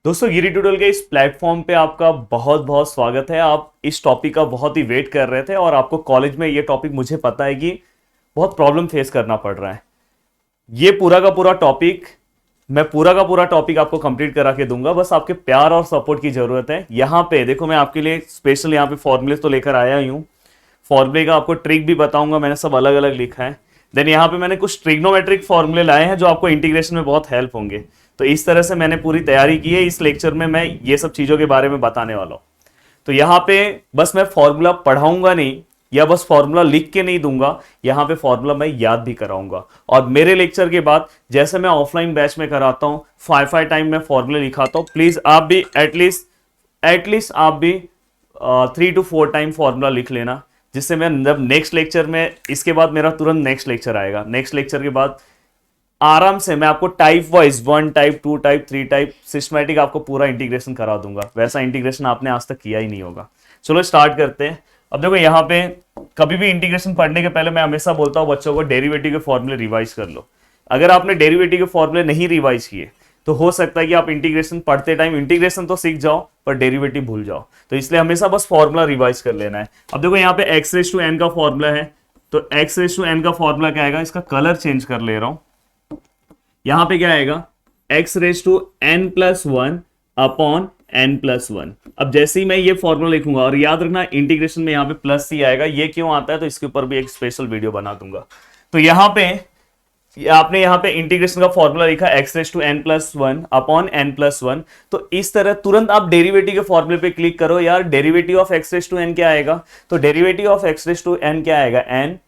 दोस्तों गिरी ट्यूटोरियल के इस प्लेटफॉर्म पे आपका बहुत बहुत स्वागत है। आप इस टॉपिक का बहुत ही वेट कर रहे थे और आपको कॉलेज में ये टॉपिक मुझे पता है कि बहुत प्रॉब्लम फेस करना पड़ रहा है। ये पूरा का पूरा टॉपिक मैं पूरा का पूरा टॉपिक आपको कंप्लीट करा के दूंगा, बस आपके प्यार और सपोर्ट की जरूरत है। यहाँ पे देखो, मैं आपके लिए स्पेशल यहाँ पे फॉर्मूले तो लेकर आया ही हूँ। फॉर्मूले का आपको ट्रिक भी बताऊंगा, मैंने सब अलग अलग लिखा है। देन यहाँ पे मैंने कुछ ट्रिग्नोमेट्रिक फॉर्मूले लाए हैं जो आपको इंटीग्रेशन में बहुत हेल्प होंगे। तो इस तरह से मैंने पूरी तैयारी की है। इस लेक्चर में मैं ये सब चीजों के बारे में बताने वाला हूँ। तो यहाँ पे बस मैं फॉर्मूला पढ़ाऊंगा नहीं या बस फॉर्मूला लिख के नहीं दूंगा, यहाँ पे फॉर्मूला मैं याद भी कराऊंगा। और मेरे लेक्चर के बाद जैसे मैं ऑफलाइन बैच में कराता हूँ, 5 टाइम मैं फॉर्मूले लिखाता हूँ, प्लीज आप भी एटलीस्ट आप भी 3 to 4 टाइम फॉर्मूला लिख लेना, जिससे मैं जब नेक्स्ट लेक्चर में, इसके बाद मेरा तुरंत नेक्स्ट लेक्चर आएगा, नेक्स्ट लेक्चर के बाद आराम से मैं आपको type wise 1 type 2 type 3 type systematic आपको पूरा इंटीग्रेशन करा दूंगा। वैसा इंटीग्रेशन आपने आज तक किया ही नहीं होगा। चलो स्टार्ट करते हैं। अब देखो, यहाँ पे कभी भी इंटीग्रेशन पढ़ने के पहले मैं हमेशा बोलता हूँ बच्चों को डेरिवेटिव के फॉर्मूले रिवाइज कर लो। अगर आपने डेरिवेटिव के फॉर्मूले नहीं रिवाइज किए तो हो सकता है कि आप इंटीग्रेशन पढ़ते टाइम इंटीग्रेशन तो सीख जाओ पर डेरिवेटिव भूल जाओ। तो इसलिए हमेशा बस फॉर्मूला रिवाइज कर लेना है। अब देखो, यहाँ पे एक्स रेज टू एन का फॉर्मूला है, तो एक्स रेज टू एन का फॉर्मूला क्या आएगा, इसका कलर चेंज कर ले रहा हूं। यहां पे क्या आएगा, x raise to n plus one upon n plus one. अब जैसे ही मैं ये फॉर्मूला लिखूंगा, और याद रखना इंटीग्रेशन में यहाँ पे प्लस सी आएगा, ये क्यों आता है तो इसके ऊपर भी एक स्पेशल वीडियो बना दूंगा। तो यहाँ पे आपने यहाँ पे इंटीग्रेशन का फॉर्मूला लिखा x raise to n plus one upon n plus one. तो इस तरह तुरंत आप डेरिवेटिव के फॉर्मूले पे क्लिक करो। यार derivative of x raise to n क्या आएगा, तो derivative of x raise to n क्या आएगा, n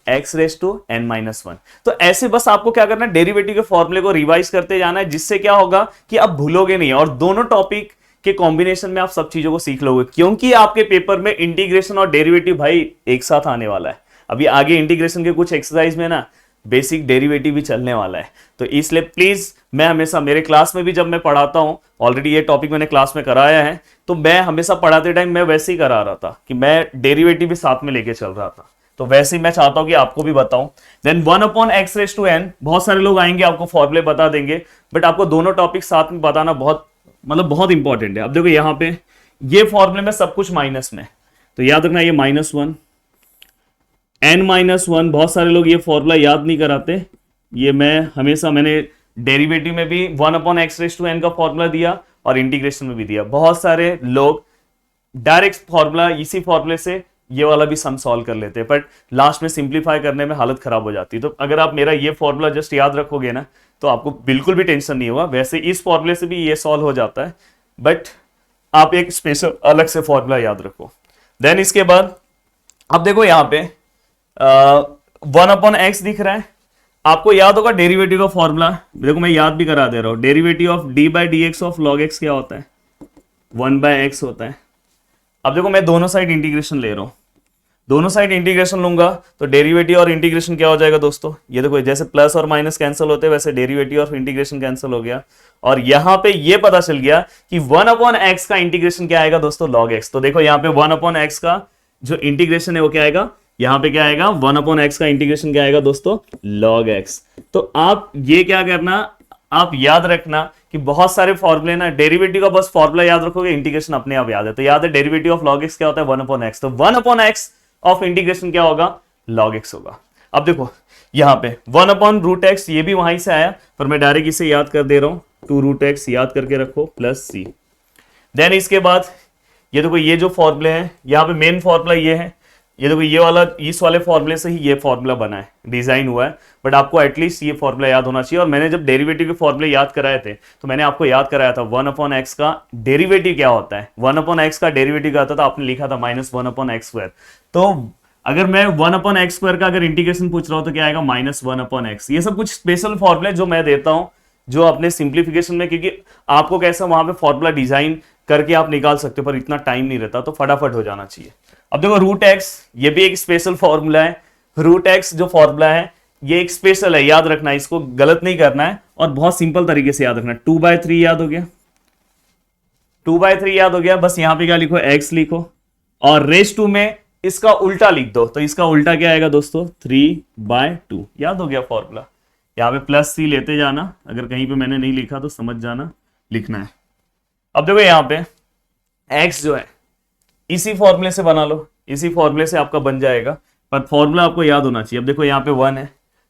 x raise to n minus one. तो ऐसे बस आपको क्या करना है, डेरिवेटिव के फॉर्मूले को रिवाइज करते जाना है, जिससे क्या होगा कि आप भूलोगे नहीं और दोनों टॉपिक के कॉम्बिनेशन में आप सब चीजों को सीख लोगे। क्योंकि आपके पेपर में इंटीग्रेशन और डेरिवेटिव भाई एक साथ आने वाला है। अभी आगे इंटीग्रेशन के कुछ एक्सरसाइज में ना बेसिक डेरिवेटिव भी चलने वाला है। तो इसलिए प्लीज, मैं हमेशा मेरे क्लास में भी जब मैं पढ़ाता हूं, ऑलरेडी ये टॉपिक मैंने क्लास में कराया है, तो मैं हमेशा पढ़ाते टाइम मैं वैसे ही करा रहा था कि मैं डेरिवेटिव भी साथ में लेके चल रहा था। तो वैसे ही मैं चाहता हूं कि आपको भी बताऊं। Then 1 upon x raise to n, बहुत सारे लोग आएंगे आपको फॉर्मूले बता देंगे, बट आपको दोनों टॉपिक साथ में बताना बहुत इंपॉर्टेंट है। अब देखो, यहाँ पे ये फॉर्मूले में सब कुछ माइनस में, तो याद रखना ये -1 n माइनस वन। बहुत सारे लोग ये फॉर्मूला याद नहीं कराते। ये मैंने डेरिवेटिव में भी 1 upon x raise to n का फॉर्मूला दिया और इंटीग्रेशन में भी दिया। बहुत सारे लोग डायरेक्ट फॉर्मूला, इसी फॉर्मूले से ये वाला भी सम सॉल्व कर लेते हैं, बट लास्ट में सिंप्लीफाई करने में हालत खराब हो जाती है। तो अगर आप मेरा ये फॉर्मूला जस्ट याद रखोगे ना, तो आपको बिल्कुल भी टेंशन नहीं होगा। वैसे इस फॉर्मूले से भी ये सॉल्व हो जाता है, बट आप एक स्पेशल अलग से फॉर्मूला याद रखो। देन इसके बाद अब देखो, यहाँ पे 1 अपॉन एक्स दिख रहा है, आपको याद होगा डेरिवेटिव का फॉर्मूला। देखो, मैं याद भी करा दे रहा हूं। Derivative of D by D x of log x क्या होता है, 1 बाय एक्स होता है। अब देखो, मैं दोनों साइड इंटीग्रेशन ले रहा हूं, दोनों साइड इंटीग्रेशन लूंगा तो डेरिवेटिव और इंटीग्रेशन क्या हो जाएगा दोस्तों, ये देखो, जैसे प्लस और माइनस कैंसिल होते हैं वैसे डेरिवेटिव और इंटीग्रेशन कैंसिल हो गया। और यहां पे ये पता चल गया कि 1 अपॉन एक्स का इंटीग्रेशन क्या आएगा दोस्तों, लॉग एक्स। तो देखो, यहाँ पे 1 अपॉन एक्स का जो इंटीग्रेशन है वो क्या आएगा, यहां पे क्या आएगा, 1 अपॉन एक्स का इंटीग्रेशन क्या आएगा दोस्तों, लॉग एक्स। तो आप ये क्या करना, आप याद रखना कि बहुत सारे फॉर्मूले ना, डेरिवेटिव का बस फॉर्मूला याद रखोगे, इंटीग्रेशन अपने आप याद है। तो याद है डेरिवेटिव ऑफ लॉग एक्स क्या होता है, 1 अपॉन एक्स। तो 1 अपॉन एक्स ऑफ इंटीग्रेशन क्या होगा, लॉग एक्स होगा। अब देखो, यहां पे 1 अपॉन रूट एक्स, ये भी वहीं से आया, पर मैं डायरेक्ट इसे याद कर दे रहा हूं, 2 रूट एक्स याद करके रखो प्लस सी। देन इसके बाद ये देखो, ये जो फॉर्मूले हैं, यहाँ पे मेन फॉर्मूला ये है। ये देखो, ये वाला, इस वाले फॉर्मूले से ही ये फॉर्मूला बना है, डिजाइन हुआ है, बट आपको एटलीस्ट ये फॉर्मूला याद होना चाहिए। और मैंने जब डेरिवेटिव के फॉर्मूले याद कराए थे तो मैंने आपको याद कराया था 1 अपॉन एक्स का डेरिवेटिव क्या होता है। 1 अपॉन एक्स का डेरिवेटिव क्या होता था, आपने लिखा था -1 अपॉन एक्स स्क्वायर। तो अगर मैं 1 अपॉन एक्स स्क्वायर का अगर इंटीग्रेशन पूछ रहा हूं तो क्या आएगा, -1 अपॉन एक्स। ये सब कुछ स्पेशल फॉर्मूले जो मैं देता हूं, जो अपने सिंप्लीफिकेशन में, क्योंकि आपको कैसा वहां पे फॉर्मूला डिजाइन करके आप निकाल सकते हो, पर इतना टाइम नहीं रहता, तो फटाफट हो जाना चाहिए। अब देखो, रूट एक्स, ये भी एक स्पेशल फॉर्मूला है। रूट एक्स जो फॉर्मूला है ये एक स्पेशल है, याद रखना, इसको गलत नहीं करना है और बहुत सिंपल तरीके से याद रखना। 2/3 याद हो गया, 2/3 याद हो गया। बस यहां पे क्या लिखो, एक्स लिखो और रेस टू में इसका उल्टा लिख दो। तो इसका उल्टा क्या आएगा दोस्तों, 3/2। याद हो गया फॉर्मूला। यहाँ पे प्लस सी लेते जाना, अगर कहीं पे मैंने नहीं लिखा तो समझ जाना, लिखना है। अब देखो यहाँ पे x जो है इसी फॉर्मूले से बना लो, इसी फॉर्मूले से आपका बन जाएगा, पर फॉर्मूला आपको याद होना चाहिए। अब देखो यहाँ पे 1 है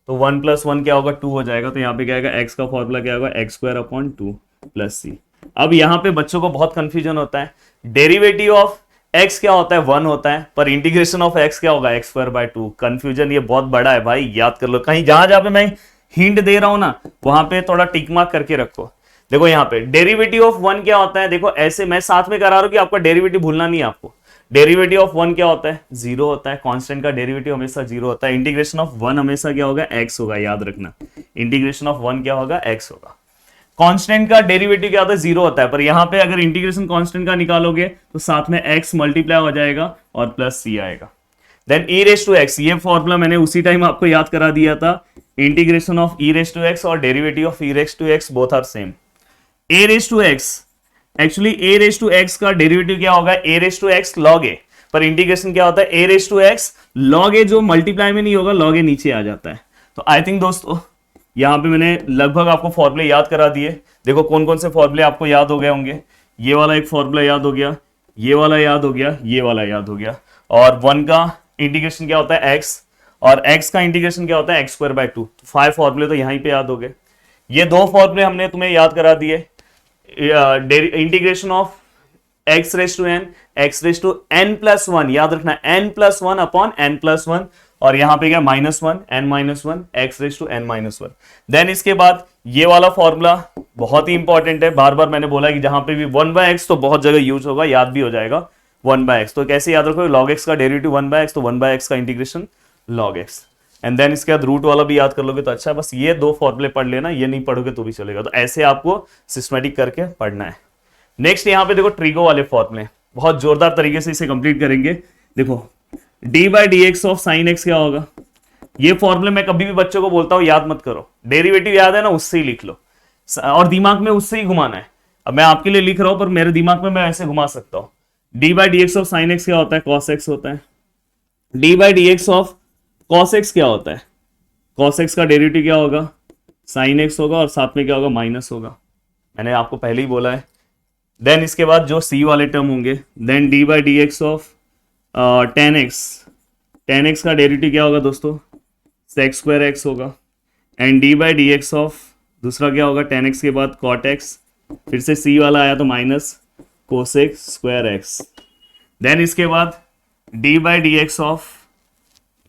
तो 1 + 1 क्या होगा 2 हो जाएगा, तो यहाँ पे क्या आएगा x का फॉर्मूला क्या होगा x² / 2 + c। अब यहाँ पे बच्चों को बहुत कंफ्यूजन होता है, डेरिवेटिव ऑफ x क्या होता है 1 होता है, पर इंटीग्रेशन ऑफ x क्या होगा x²/2। कंफ्यूजन ये बहुत बड़ा है भाई, याद कर लो। कहीं जहां जहां पे मैं हिंट दे रहा हूं ना वहां पे थोड़ा टिक मार्क करके रखो। देखो यहाँ पे डेरिवेटिव ऑफ 1 क्या होता है, देखो ऐसे मैं साथ में करा रहा हूं कि आपका डेरिवेटिव भूलना नहीं है आपको। डेरिवेटिव ऑफ 1 क्या होता है 0 होता है, कांस्टेंट का डेरिवेटिव हमेशा 0 होता है। इंटीग्रेशन ऑफ 1 हमेशा क्या होगा x होगा, याद रखना। इंटीग्रेशन ऑफ 1 क्या होगा x होगा। कांस्टेंट का डेरिवेटिव क्या होता है 0 होता है, पर यहां पे अगर इंटीग्रेशन कांस्टेंट का निकालोगे तो साथ में x मल्टीप्लाई हो जाएगा और +c आएगा। देन e⁻x, ये फॉर्मूला मैंने उसी टाइम आपको याद करा दिया था। इंटीग्रेशन ऑफ e⁻x और derivative of e⁻x both are same. a⁻x, actually a⁻x का डेरिवेटिव क्या होगा a⁻x log a, पर इंटीग्रेशन क्या होता है a⁻x log a, जो मल्टीप्लाई में नहीं होगा log a नीचे आ जाता है। तो आई थिंक दोस्तों यहां पे मैंने लगभग आपको फॉर्मूले याद करा दिए। देखो कौन कौन से फॉर्मूले आपको याद हो गए होंगे। ये वाला एक फॉर्मूला याद हो गया, ये वाला याद हो गया, ये वाला याद हो गया। और 1 का इंटीग्रेशन क्या होता है x, और x का इंटीग्रेशन क्या होता है x²/2। 5 फॉर्मूले तो यहीं पे याद हो गए। ये 2 फॉर्मूले हमने तुम्हें याद करा दिए। इंटीग्रेशन ऑफ x⁻n, x⁻n+1, याद रखना n+1/n+1, और यहां पे क्या -1 n-1 x⁻n-1। देन इसके बाद ये वाला फॉर्मूला बहुत ही इंपॉर्टेंट है, बार बार मैंने बोला है कि जहां पे भी 1/x तो बहुत जगह यूज होगा, याद भी हो जाएगा 1/x। तो कैसे याद रखो, log x का डेरिवेटिव 1/x, तो 1/x का integration log x। And then इसके बाद रूट वाला भी याद कर लोगे तो अच्छा। बस ये 2 फॉर्मूले पढ़ लेना, ये नहीं पढ़ोगे तो भी चलेगा। तो ऐसे आपको सिस्टमेटिक करके पढ़ना है। नेक्स्ट यहाँ पे देखो ट्रिगो वाले फॉर्मूले, बहुत जोरदार तरीके से इसे कंप्लीट करेंगे। देखो d/dx ऑफ साइन x क्या होगा, ये फॉर्मूले मैं कभी भी बच्चों को बोलता हूं याद मत करो, डेरिवेटिव याद है ना उससे ही लिख लो, और दिमाग में उससे ही घुमाना है। अब मैं आपके लिए लिख रहा हूं पर मेरे दिमाग में मैं ऐसे घुमा सकता हूं। d/dx ऑफ साइन x क्या होता है cos x होता है। d/dx ऑफ cos x क्या होता है, cos x का डेरिवेटिव क्या होगा sin x होगा, और साथ में क्या होगा माइनस होगा, मैंने आपको पहले ही बोला है। देन इसके बाद जो c वाले टर्म होंगे, then d/dx of tan x का डेरिवेटिव क्या होगा दोस्तों sec² होगा। एंड d/dx ऑफ दूसरा क्या होगा tan x के बाद cot x, फिर से c वाला आया तो माइनस cosec²x। देन इसके बाद d/dx ऑफ,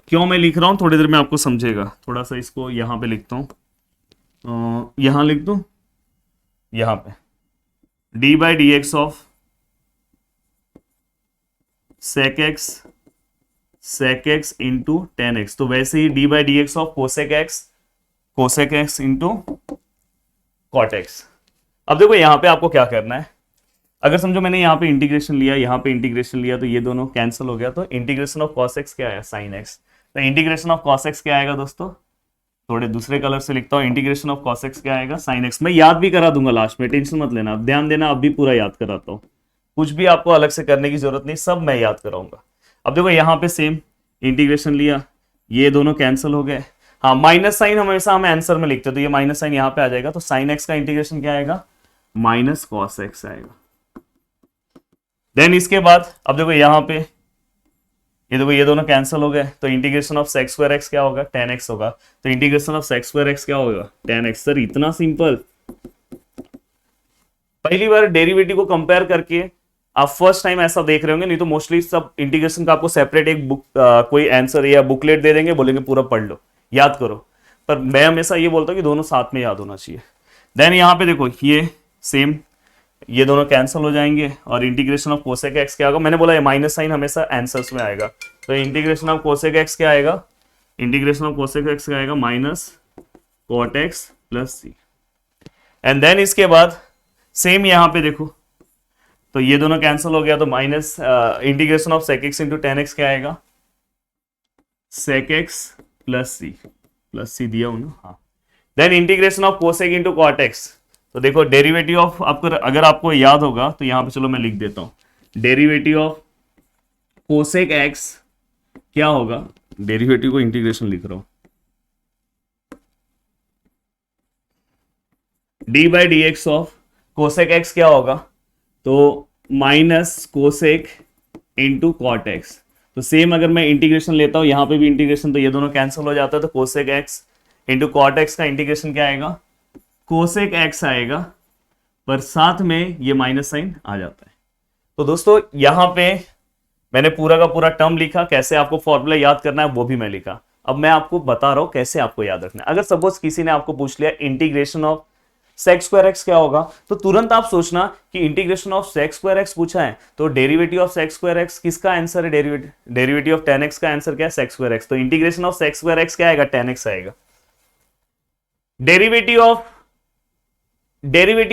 क्यों मैं लिख रहा हूं थोड़ी देर में आपको समझेगा, थोड़ा सा इसको यहां पे लिखता हूं, यहां लिख दूं, यहां पे d/dx of sec x into tan x, तो वैसे ही d/dx of cosec x into cot x। अब देखो यहां पे आपको क्या करना है, अगर समझो मैंने यहां पे इंटीग्रेशन लिया, यहां पे इंटीग्रेशन लिया, तो ये दोनों कैंसिल हो गया, तो इंटीग्रेशन ऑफ cos x क्या है sin x। तो इंटीग्रेशन ऑफ cos x क्या आएगा दोस्तों, थोड़े दूसरे कलर से लिखता हूं, इंटीग्रेशन ऑफ cos x क्या आएगा sin x। मैं याद भी करा दूंगा लास्ट में, टेंशन मत लेना, अब ध्यान देना, अब भी पूरा याद कराता हूं, कुछ भी आपको अलग से करने की जरूरत नहीं, सब मैं याद कराऊंगा। अब देखो यहाँ पे सेम इंटीग्रेशन लिया, ये दोनों कैंसिल हो गए। हाँ माइनस साइन हमेशा हम आंसर में लिखते हैं, तो ये माइनस साइन यहाँ पे आ जाएगा, तो साइन x का इंटीग्रेशन क्या आएगा -cos x आएगा। देन इसके बाद अब देखो यहाँ पे ये देखो ये दोनों कैंसिल हो गए, तो इंटीग्रेशन ऑफ sec² क्या होगा tan x होगा, तो इंटीग्रेशन ऑफ sec² क्या होगा tan x। सर इतना सिंपल, पहली बार डेरिवेटिव को कंपेयर करके आप फर्स्ट टाइम ऐसा देख रहे होंगे, नहीं तो मोस्टली सब इंटीग्रेशन का आपको सेपरेट एक बुक कोई आंसर या बुकलेट दे देंगे, बोलेंगे पूरा पढ़ लो याद करो, पर मैं हमेशा ये बोलता हूँ कि दोनों साथ में याद होना चाहिए। देन यहाँ पे देखो ये सेम, ये दोनों कैंसिल हो जाएंगे, और इंटीग्रेशन ऑफ cosec x क्या होगा, मैंने बोला ये माइनस साइन हमेशा आंसर्स में आएगा, तो इंटीग्रेशन ऑफ cosec x क्या आएगा, इंटीग्रेशन ऑफ cosec x क्या आएगा -cot x + c। And then इसके बाद सेम यहाँ पे देखो, तो ये दोनों कैंसिल हो गया, तो minus integration of sec x into tan x क्या आएगा sec x + c दिया हूं ना, हाँ। Then integration of cosec into cot x, तो देखो डेरिवेटिव ऑफ आपको, अगर आपको याद होगा तो यहां पे चलो मैं लिख देता हूं, डेरिवेटिव ऑफ cosec x क्या होगा, डेरिवेटिव को इंटीग्रेशन लिख रहा हूं, d/dx ऑफ cosec x क्या होगा तो minus cosec into cot x. तो सेम अगर मैं इंटीग्रेशन लेता हूं, यहां पे भी इंटीग्रेशन, तो ये दोनों कैंसिल हो जाता है, तो cosec x into cot x का इंटीग्रेशन क्या आएगा, कोसेक एक्स आएगा, पर साथ में ये माइनस साइन आ जाता है। तो दोस्तों यहां पे मैंने पूरा का पूरा टर्म लिखा, कैसे आपको फॉर्मूला याद करना है वो भी मैं लिखा। अब मैं आपको बता रहा हूं कैसे आपको याद रखना है। अगर सपोज किसी ने आपको पूछ लिया integration of sex square x क्या होगा, तो तुरंत आप सोचना कि integration of sex square x पूछा है, तो derivative of sex square x किसका आंसर है, डेरिवेटिव ऑफ tan x का आंसर क्या है, सेक्स स्क्वायर एक्स। तो integration of sex square x क्या आएगा, tan x आएगा। डेरिवेटिव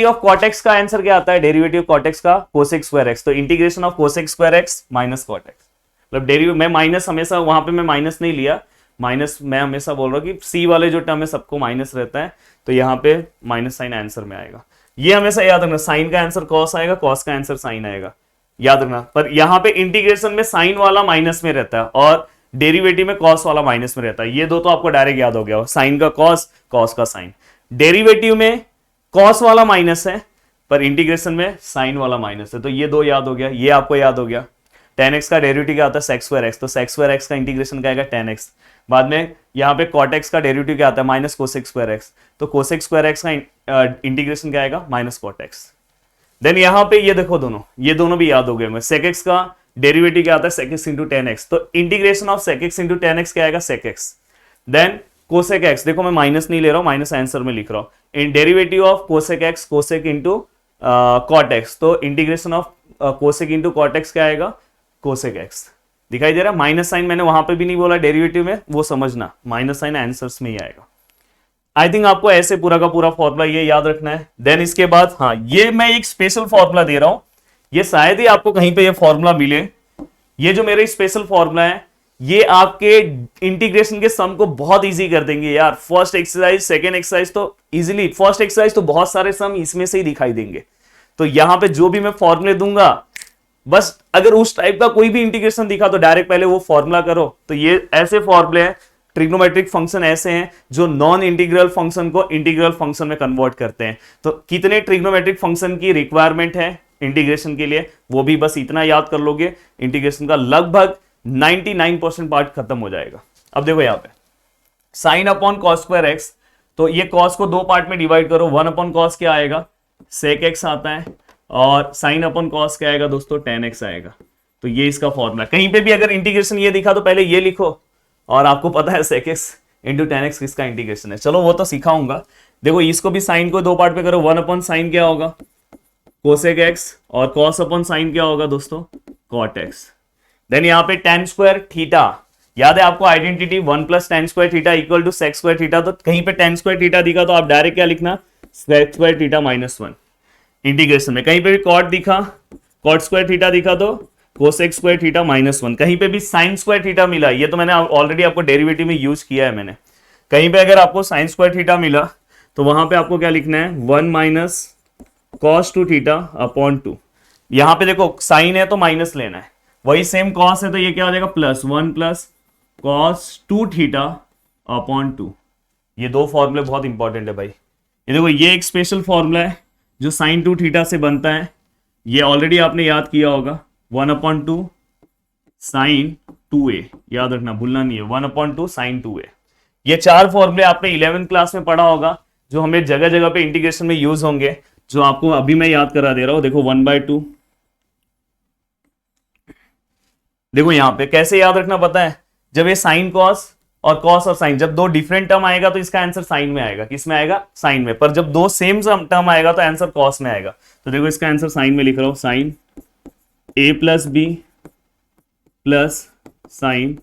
ऑफ कॉट एक्स का आंसर क्या आता है, डेरिवेटिव कॉट एक्स का कोसेक स्क्वायर एक्स। तो integration of cosec square x minus cot x, मतलब डेरिवेटिव मैं माइनस हमेशा, वहां पे मैं माइनस नहीं लिया, माइनस मैं हमेशा बोल रहा हूं कि सी वाले जो टर्म है सबको माइनस रहता है, तो यहाँ पे माइनस साइन आंसर में आएगा। ये हमेशा याद रखना, साइन का आंसर कॉस आएगा, कॉस का आंसर साइन आएगा, याद रखना। पर यहाँ पे इंटीग्रेशन में साइन वाला माइनस में रहता है और डेरिवेटिव में कॉस वाला माइनस में रहता है। ये दो तो आपको डायरेक्ट याद हो गया, साइन का कॉस, कॉस का साइन। डेरिवेटिव में कॉस वाला माइनस है, पर इंटीग्रेशन में साइन वाला माइनस है, तो ये दो याद हो गया, ये आपको याद हो गया। tan x का डेरिवेटिव क्या आता है, सेक्स स्क्वायर एक्स, तो सेक्स स्क्वायर एक्स का इंटीग्रेशन क्या आएगा, tan x। बाद में यहाँ पे cot x का डेरिवेटिव क्या आता है, माइनस कोसेक स्क्वायर एक्स, तो कोसेक स्क्वायर एक्स का इंटीग्रेशन क्या आएगा, माइनस cot x। देन यहाँ पे ये देखो दोनों, ये दोनों भी याद हो गए। सेक एक्स का डेरिवेटिव क्या आता है, sec x into tan x, तो integration of sec x into tan x क्या आएगा, sec x. Then cosec x, देखो मैं माइनस नहीं ले रहा हूं, माइनस आंसर में लिख रहा हूं, इन derivative of cosec x, cosec into cot x, तो integration of cosec into cot x क्या आएगा, कोसेक एक्स। दिखाई दे रहा है, माइनस साइन मैंने वहां पे भी नहीं बोला डेरिवेटिव में, वो समझना, माइनस साइन आंसर्स में ही आएगा। आई थिंक आपको ऐसे पूरा का पूरा फॉर्मूला ये याद रखना है। देन इसके बाद, हाँ, ये मैं एक स्पेशल फॉर्मूला दे रहा हूं, ये शायद ही आपको कहीं पे ये फॉर्मूला मिले। ये जो मेरे स्पेशल फॉर्मूला है, ये आपके इंटीग्रेशन के सम को बहुत इजी कर देंगे यार। फर्स्ट एक्सरसाइज, सेकेंड एक्सरसाइज तो इजीली, फर्स्ट एक्सरसाइज तो बहुत सारे सम इसमें से ही दिखाई देंगे। तो यहां पे जो भी मैं फॉर्मूले दूंगा, बस अगर उस टाइप का कोई भी इंटीग्रेशन दिखा तो डायरेक्ट पहले वो फॉर्मूला करो। तो ये ऐसे फॉर्मूले हैं, ट्रिग्नोमेट्रिक फंक्शन ऐसे हैं जो नॉन इंटीग्रल फंक्शन को इंटीग्रल फंक्शन में कन्वर्ट करते हैं। तो कितने ट्रिग्नोमेट्रिक फंक्शन की रिक्वायरमेंट है इंटीग्रेशन के लिए, वो भी बस इतना याद कर लोगे, इंटीग्रेशन का लगभग 99% पार्ट खत्म हो जाएगा। अब देखो यहाँ पे sine upon cos square x, तो ये कॉस को दो पार्ट में डिवाइड करो, वन अपॉन कॉस क्या आएगा, सेक एक्स आता है, और साइन अपॉन कॉस क्या आएगा दोस्तों, टेन एक्स आएगा। तो ये इसका फॉर्मूला। कहीं पे भी अगर इंटीग्रेशन ये दिखा तो पहले ये लिखो, और आपको पता है sec x into tan x किसका इंटीग्रेशन है, चलो वो तो सिखाऊंगा। देखो इसको भी साइन को दो पार्ट में करो, वन अपॉन साइन क्या होगा, कोसेक एक्स, और कॉस अपॉन साइन क्या होगा दोस्तों, कॉट एक्स। देन यहाँ पे टेन स्क्वायर थीटा, याद है आपको identity, one plus tan square theta equal to sec square theta. तो कहीं पे टेन स्क्वायर थीटा दिखा तो आप डायरेक्ट क्या लिखना, sec square theta minus one. Integration में कहीं पे भी कॉट दिखा, कॉट स्क्वायर थीटा दिखा तो cosec square theta minus one. कहीं पे भी साइन स्क्वायर थीटा मिला, ये तो मैंने ऑलरेडी आपको डेरिवेटिव में यूज किया है मैंने। कहीं पे अगर आपको साइन स्क्वायर थीटा मिला तो वहां पे आपको क्या लिखना है, one minus cos two theta upon two. यहां पे देखो साइन है तो माइनस लेना है, वही सेम कॉस है तो ये क्या हो जाएगा, plus one plus cos two theta upon two. ये दो फॉर्मूले बहुत इंपॉर्टेंट है भाई। ये देखो ये एक स्पेशल फॉर्मूला है जो साइन टू थीटा से बनता है, ये ऑलरेडी आपने याद किया होगा, one upon two sin two a, याद रखना भूलना नहीं है, one upon two sin two a. ये चार फॉर्मूले आपने 11th क्लास में पढ़ा होगा, जो हमें जगह जगह पे इंटीग्रेशन में यूज होंगे, जो आपको अभी मैं याद करा दे रहा हूं। देखो वन बाय टू, देखो यहां पे कैसे याद रखना पता है, जब ये साइन कॉस और साइन, जब दो डिफरेंट टर्म आएगा तो इसका आंसर साइन में आएगा, किस में आएगा, साइन में। पर जब दो सेम टर्म आएगा तो आंसर कॉस में आएगा। तो देखो इसका आंसर साइन में लिख रहा हूं, साइन ए प्लस बी प्लस साइन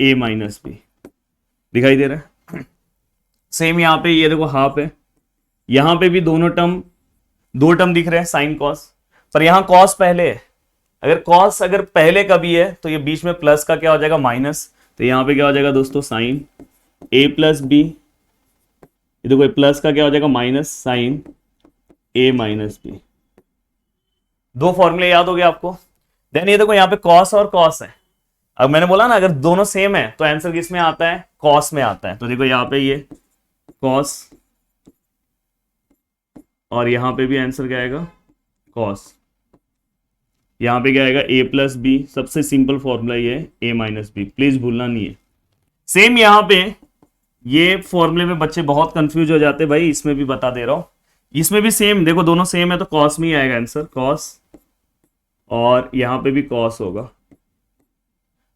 ए माइनस बी, दिखाई दे रहा है। सेम यहां पे ये देखो हाफ है, यहां पे भी दोनों टर्म, दो टर्म दिख रहे हैं साइन कॉस, पर यहां कॉस पहले है। अगर कॉस अगर पहले का भी है तो ये बीच में प्लस का क्या हो जाएगा, माइनस। तो यहां पे क्या हो जाएगा दोस्तों, साइन ए प्लस बी, ये देखो प्लस का क्या हो जाएगा, माइनस साइन ए माइनस बी। दो फॉर्मूले याद हो गए आपको। देन ये देखो यहाँ पे कॉस और कॉस है, अब मैंने बोला ना अगर दोनों सेम है तो आंसर किस में आता है, कॉस में आता है। तो देखो यहाँ पे ये कॉस, और यहां पे भी आंसर क्या आएगा, कॉस। यहाँ पे क्या आएगा a प्लस बी, सबसे सिंपल फॉर्मूला ये है a माइनस बी, प्लीज भूलना नहीं है। सेम यहाँ पे ये फॉर्मूले में बच्चे बहुत कंफ्यूज हो जाते हैं भाई, इसमें भी बता दे रहा हूं, इसमें भी सेम, देखो दोनों सेम है तो कॉस में ही आएगा आंसर, कॉस, और यहां पे भी कॉस होगा।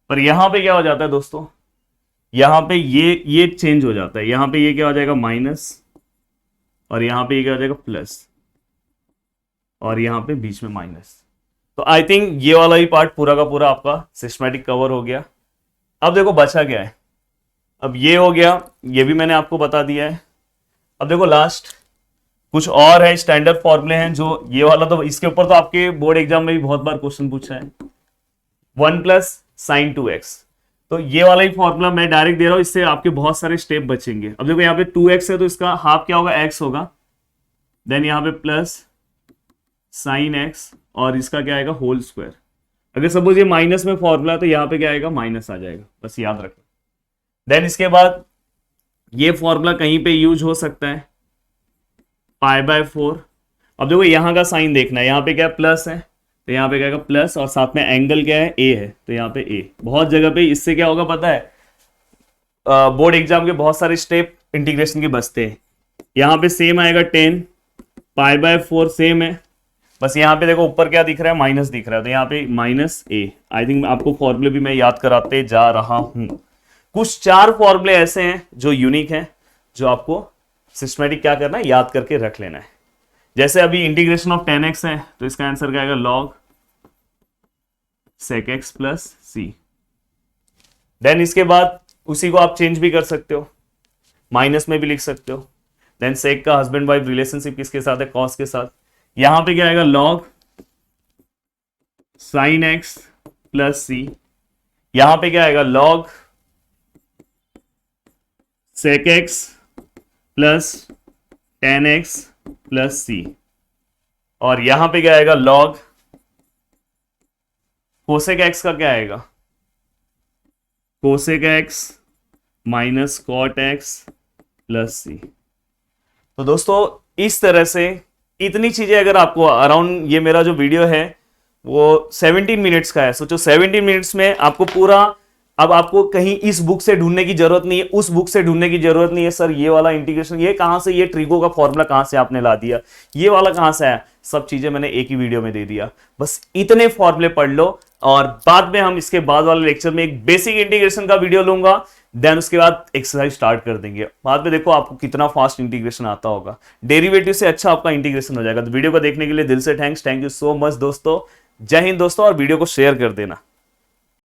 पर यहां पे क्या हो जाता है दोस्तों, यहां पे ये चेंज हो जाता है, यहां पे ये क्या हो जाएगा माइनस, और यहां पे ये क्या हो जाएगा प्लस, और यहां पे बीच में माइनस। तो आई थिंक ये वाला ही पार्ट पूरा का पूरा आपका सिस्टमैटिक कवर हो गया। अब देखो बचा क्या है, अब ये हो गया, ये भी मैंने आपको बता दिया है। अब देखो लास्ट कुछ और है, स्टैंडर्ड फॉर्मूले हैं, जो ये वाला तो इसके ऊपर तो आपके बोर्ड एग्जाम में भी बहुत बार क्वेश्चन पूछा है, 1 प्लस साइन 2x। तो ये वाला ही फॉर्मूला मैं डायरेक्ट दे रहा हूं, इससे आपके बहुत सारे स्टेप बचेंगे। अब देखो यहाँ पे 2x है तो इसका हाफ क्या होगा, x होगा, देन यहाँ पे प्लस साइन x, और इसका क्या आएगा होल स्क्वायर। अगर सपोज ये माइनस में फॉर्मूला है तो यहाँ पे क्या आएगा माइनस आ जाएगा, बस याद रखना। देन इसके बाद ये फॉर्मूला कहीं पे यूज हो सकता है, π/4। अब देखो यहाँ का साइन देखना है, यहाँ पे क्या प्लस है तो यहाँ पे क्या आएगा प्लस, और साथ में एंगल क्या है a है तो यहाँ पे a। बहुत जगह पे इससे क्या होगा पता है, बोर्ड एग्जाम के बहुत सारे स्टेप इंटीग्रेशन के बचते हैं। यहाँ पे सेम आएगा 10, π/4 सेम है, बस यहाँ पे देखो ऊपर क्या दिख रहा है माइनस दिख रहा है, तो यहाँ पे माइनस a। आई थिंक आपको फॉर्मूले भी मैं याद कराते जा रहा हूं। कुछ 4 फॉर्मूले ऐसे हैं जो यूनिक हैं, जो आपको सिस्टमैटिक क्या करना है, याद करके रख लेना है। जैसे अभी इंटीग्रेशन ऑफ 10x है तो इसका आंसर क्या आएगा log sec x प्लस सी। देन इसके बाद उसी को आप चेंज भी कर सकते हो, माइनस में भी लिख सकते हो। देन सेक का हस्बैंड वाइफ रिलेशनशिप किसके साथ है, कॉस के साथ। यहां पे क्या आएगा log sin x plus c, यहां पे क्या आएगा log sec x plus tan x plus c, और यहां पे क्या आएगा log कोसेक x का क्या आएगा cosec x minus cot x plus c. तो दोस्तों इस तरह से इतनी चीजें अगर आपको अराउंड, ये मेरा जो वीडियो है वो 17 मिनट्स का है, सोचो 17 मिनट्स में आपको पूरा, अब आपको कहीं इस बुक से ढूंढने की जरूरत नहीं है, उस बुक से ढूंढने की जरूरत नहीं है, सर ये वाला इंटीग्रेशन ये कहां से, ये ट्रिगो का फॉर्मूला कहां से आपने ला दिया, ये वाला कहां से आया, सब चीजें मैंने एक ही वीडियो में दे दिया। बस इतने फॉर्मूले पढ़ लो, और बाद में हम इसके बाद वाले लेक्चर में एक बेसिक इंटीग्रेशन का वीडियो लूंगा, देन उसके बाद एक्सरसाइज स्टार्ट कर देंगे। बाद में देखो आपको कितना फास्ट इंटीग्रेशन आता होगा, डेरिवेटिव से अच्छा आपका इंटीग्रेशन हो जाएगा। तो वीडियो को देखने के लिए दिल से thanks, thank you so much दोस्तों, जय हिंद दोस्तों, और वीडियो को शेयर कर देना।